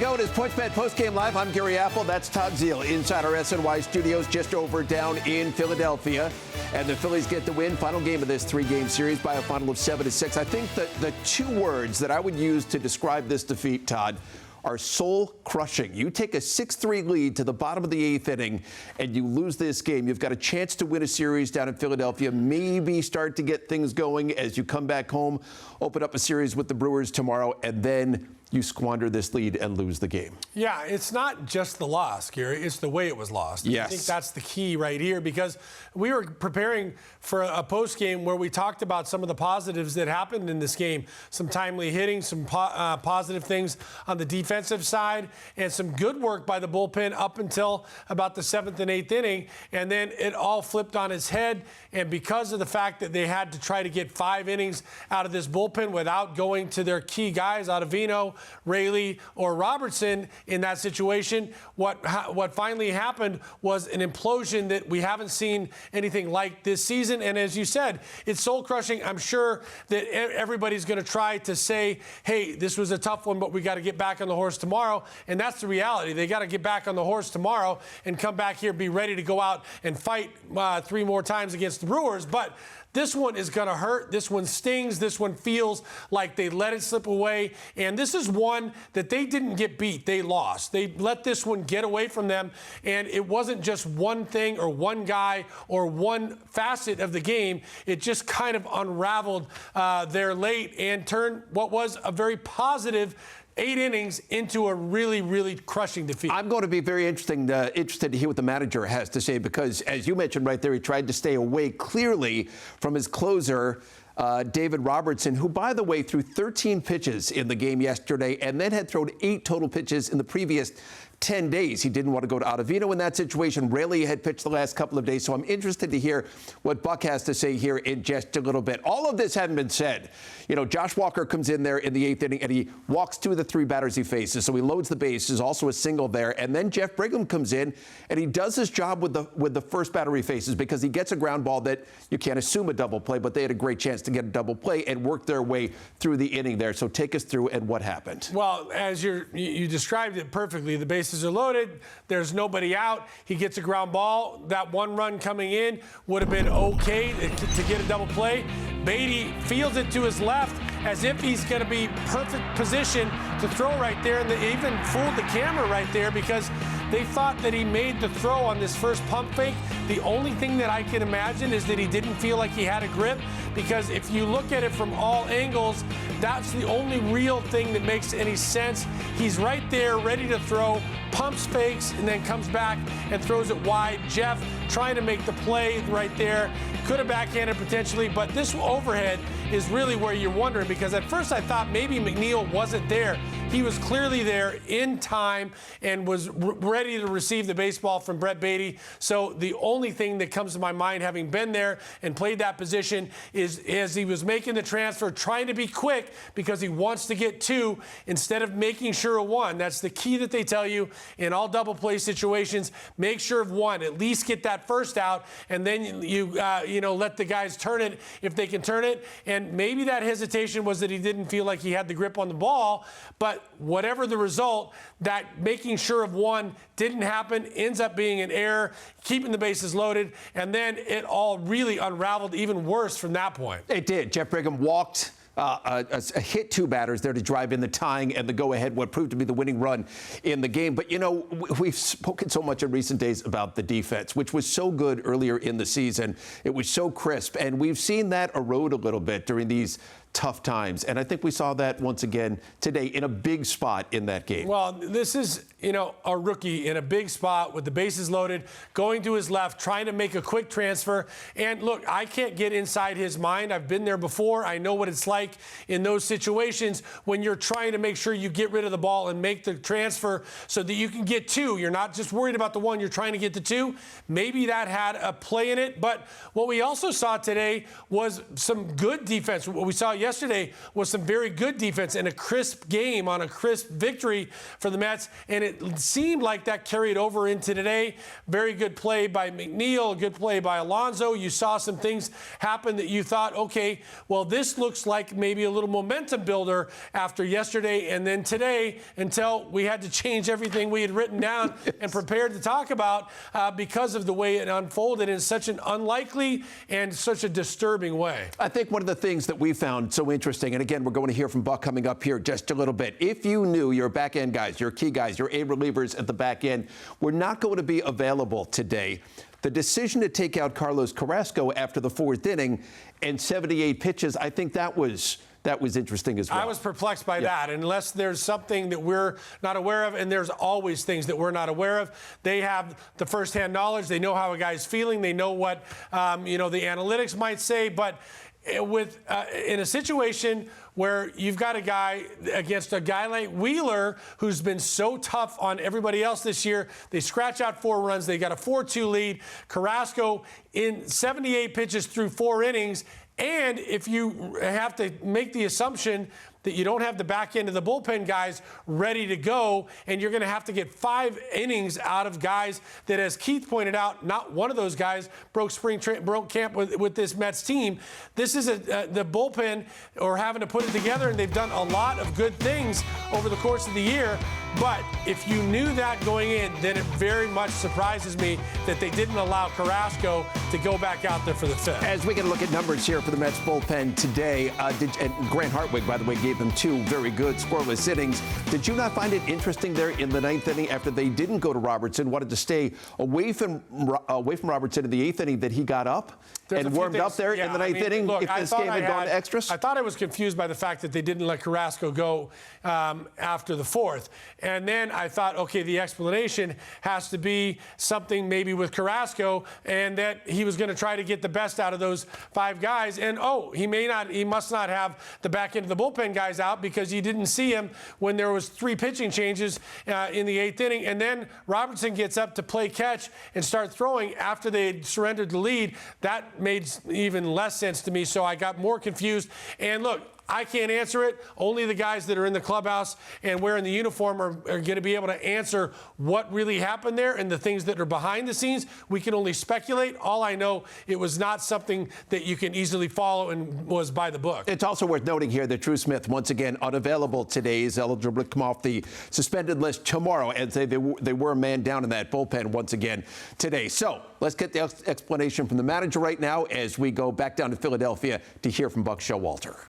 go. It is PointsBet Postgame Live. I'm Gary Apple. That's Todd Zeile inside our SNY studios just over down in Philadelphia. And the Phillies get the win. Final game of this three-game series by a final of 7-6. I think that the two words that I would use to describe this defeat, Todd, are soul-crushing. You take a 6-3 lead to the bottom of the eighth inning and you lose this game. You've got a chance to win a series down in Philadelphia, maybe start to get things going as you come back home, open up a series with the Brewers tomorrow, and then you squander this lead and lose the game. Yeah, it's not just the loss, Gary. It's the way it was lost. Yes. I think that's the key right here, because we were preparing for a postgame where we talked about some of the positives that happened in this game. Some timely hitting, some positive things on the defensive side, and some good work by the bullpen up until about the 7th and 8th inning. And then it all flipped on its head. And because of the fact that they had to try to get 5 innings out of this bullpen without going to their key guys, Ottavino, Rayleigh, or Robertson in that situation, what finally happened was an implosion that we haven't seen anything like this season. And as you said, it's soul-crushing. I'm sure that everybody's going to try to say, hey, this was a tough one, but we got to get back on the horse tomorrow. And that's the reality. They got to get back on the horse tomorrow and come back here, be ready to go out and fight 3 more times against the Brewers. But this one is going to hurt. This one stings. This one feels like they let it slip away. And this is one that they didn't get beat. They lost. They let this one get away from them. And it wasn't just one thing or one guy or one facet of the game. It just kind of unraveled there late and turned what was a very positive 8 innings into a really, really crushing defeat. I'm going to be very interested to hear what the manager has to say, because, as you mentioned right there, he tried to stay away clearly from his closer, David Robertson, who, by the way, threw 13 pitches in the game yesterday and then had thrown 8 total pitches in the previous 10 days. He didn't want to go to Ottavino in that situation. Rayleigh had pitched the last couple of days, so I'm interested to hear what Buck has to say here in just a little bit. All of this hadn't been said. You know, Josh Walker comes in there in the 8th inning and he walks 2 of the 3 batters he faces, so he loads the bases, also a single there. And then Jeff Brigham comes in and he does his job with the first batter he faces, because he gets a ground ball that you can't assume a double play, but they had a great chance to get a double play and work their way through the inning there. So take us through and what happened. Well, as you described it perfectly, the bases are loaded. There's nobody out. He gets a ground ball. That 1 run coming in would have been okay to get a double play. Beatty fields it to his left as if he's going to be perfect position to throw right there. And they even fooled the camera right there, because they thought that he made the throw on this first pump fake. The only thing that I can imagine is that he didn't feel like he had a grip, because if you look at it from all angles, that's the only real thing that makes any sense. He's right there ready to throw, pumps fakes, and then comes back and throws it wide. Jeff trying to make the play right there. Could have backhanded potentially, but this overhead is really where you're wondering, because at first I thought maybe McNeil wasn't there. He was clearly there in time and was ready to receive the baseball from Brett Beatty. So the only thing that comes to my mind, having been there and played that position, is as he was making the transfer, trying to be quick because he wants to get 2 instead of making sure of 1. That's the key that they tell you in all double play situations. Make sure of 1. At least get that first out, and then you let the guys turn it if they can turn it. And maybe that hesitation was that he didn't feel like he had the grip on the ball. But whatever the result, that making sure of 1 didn't happen, ends up being an error, keeping the bases loaded, and then it all really unraveled even worse from that point. It did. Jeff Brigham walked hit 2 batters there to drive in the tying and the go-ahead, what proved to be the winning run in the game. But, you know, we've spoken so much in recent days about the defense, which was so good earlier in the season. It was so crisp, and we've seen that erode a little bit during these tough times. And I think we saw that once again today in a big spot in that game. Well, this is, a rookie in a big spot with the bases loaded, going to his left, trying to make a quick transfer. And look, I can't get inside his mind. I've been there before. I know what it's like in those situations when you're trying to make sure you get rid of the ball and make the transfer so that you can get 2. You're not just worried about the 1, you're trying to get the 2. Maybe that had a play in it. But what we also saw today was some good defense. What we saw yesterday was some very good defense and a crisp game on a crisp victory for the Mets, and it seemed like that carried over into today. Very good play by McNeil, good play by Alonso. You saw some things happen that you thought, okay, well, this looks like maybe a little momentum builder after yesterday and then today, until we had to change everything we had written down and prepared to talk about because of the way it unfolded in such an unlikely and such a disturbing way. I think one of the things that we found so interesting, and again, we're going to hear from Buck coming up here just a little bit. If you knew your back end guys, your key guys, your A relievers at the back end were not going to be available today, the decision to take out Carlos Carrasco after the fourth inning and 78 pitches, I think that was interesting as well. I was perplexed by that, unless there's something that we're not aware of, and there's always things that we're not aware of. They have the firsthand knowledge. They know how a guy's feeling. They know what the analytics might say. But in a situation where you've got a guy against a guy like Wheeler, who's been so tough on everybody else this year, they scratch out 4 runs. They got a 4-2 lead. Carrasco in 78 pitches through 4 innings. And if you have to make the assumption that you don't have the back end of the bullpen guys ready to go, and you're going to have to get 5 innings out of guys that, as Keith pointed out, not one of those guys broke camp with this Mets team. This is the bullpen, or having to put it together, and they've done a lot of good things over the course of the year. But if you knew that going in, then it very much surprises me that they didn't allow Carrasco to go back out there for the 5th. As we can look at numbers here for the Mets bullpen today, and Grant Hartwig, by the way, gave them 2 very good scoreless innings. Did you not find it interesting there in the 9th inning, after they didn't go to Robertson, wanted to stay away from Robertson in the 8th inning, that he got up and warmed up there in the 9th inning? Look, if this game had gone to extras? I thought I was confused by the fact that they didn't let Carrasco go after the 4th. And then I thought, okay, the explanation has to be something maybe with Carrasco, and that he was going to try to get the best out of those 5 guys. And, he must not have the back end of the bullpen guys out, because you didn't see him when there was 3 pitching changes in the 8th inning. And then Robertson gets up to play catch and start throwing after they surrendered the lead. That made even less sense to me, so I got more confused. And look, I can't answer it. Only the guys that are in the clubhouse and wearing the uniform are going to be able to answer what really happened there, and the things that are behind the scenes. We can only speculate. All I know, it was not something that you can easily follow and was by the book. It's also worth noting here that Drew Smith, once again, unavailable today, is eligible to come off the suspended list tomorrow, and they were a man down in that bullpen once again today. So let's get the explanation from the manager right now as we go back down to Philadelphia to hear from Buck Showalter.